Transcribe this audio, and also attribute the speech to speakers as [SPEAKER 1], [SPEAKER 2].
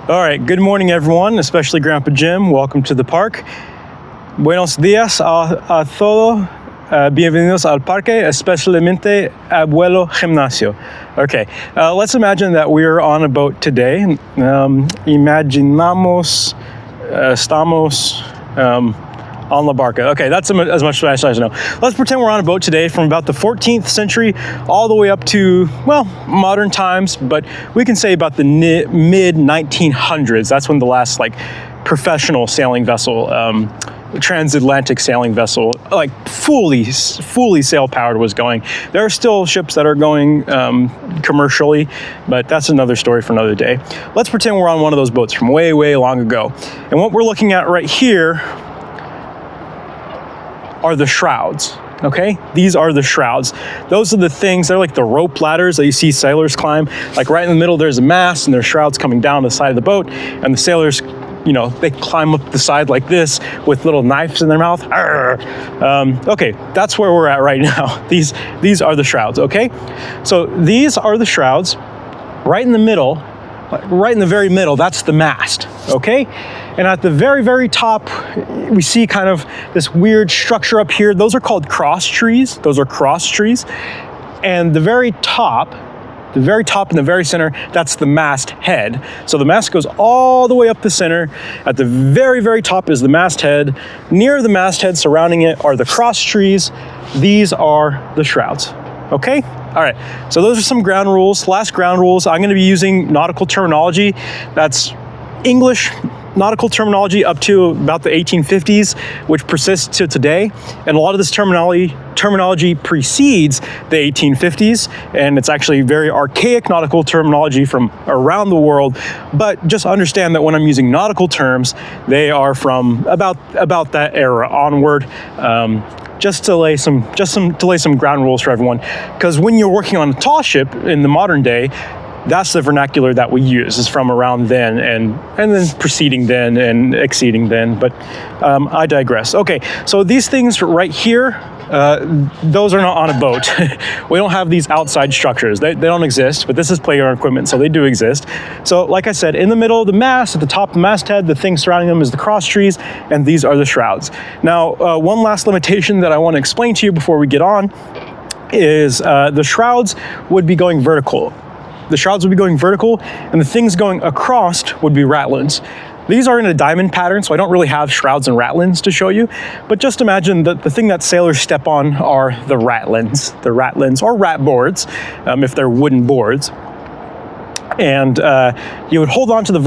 [SPEAKER 1] All right, good morning everyone, especially Grandpa Jim. Welcome to the park. Buenos días a todos. Bienvenidos al parque, especialmente Abuelo Gimnasio. Okay, let's imagine that we're on a boat today. Imaginamos estamos on la barca. Okay, that's as much Spanish as I know. Let's pretend we're on a boat today from about the 14th century all the way up to, well, modern times, but we can say about the mid 1900s. That's when the last professional sailing vessel, transatlantic sailing vessel, fully sail powered was going. There are still ships that are going commercially, but that's another story for another day. Let's pretend we're on one of those boats from way, way long ago. And what we're looking at right here are the shrouds, okay? These are the shrouds. Those are the things, they're like the rope ladders that you see sailors climb. Like right in the middle, there's a mast and there's shrouds coming down the side of the boat, and the sailors, they climb up the side like this with little knives in their mouth. Okay, that's where we're at right now. These are the shrouds, okay? So these are the shrouds. Right in the middle, right in the very middle, that's the mast, okay? And at the very, very top, we see kind of this weird structure up here. Those are called cross trees. Those are cross trees. And the very top in the very center, that's the mast head. So the mast goes all the way up the center. At the very, very top is the mast head. Near the mast head, surrounding it, are the cross trees. These are the shrouds, okay? All right, so those are some ground rules. Last ground rules, I'm gonna be using nautical terminology. That's English nautical terminology up to about the 1850s, which persists to today. And a lot of this terminology precedes the 1850s, and it's actually very archaic nautical terminology from around the world. But just understand that when I'm using nautical terms, they are from about that era onward. Just to lay some ground rules for everyone, because when you're working on a tall ship in the modern day, that's the vernacular that we use, is from around then and then preceding then and exceeding then, but I digress. Okay, so these things right here, those are not on a boat. We don't have these outside structures. They don't exist, but this is playground equipment, so they do exist. So like I said, in the middle of the mast, at the top of the masthead, the thing surrounding them is the cross trees, and these are the shrouds. Now, one last limitation that I want to explain to you before we get on is the shrouds would be going vertical. The shrouds would be going vertical, and the things going across would be ratlins. These are in a diamond pattern, so I don't really have shrouds and ratlins to show you, but just imagine that the thing that sailors step on are the ratlins or rat boards, if they're wooden boards. And you would hold on to the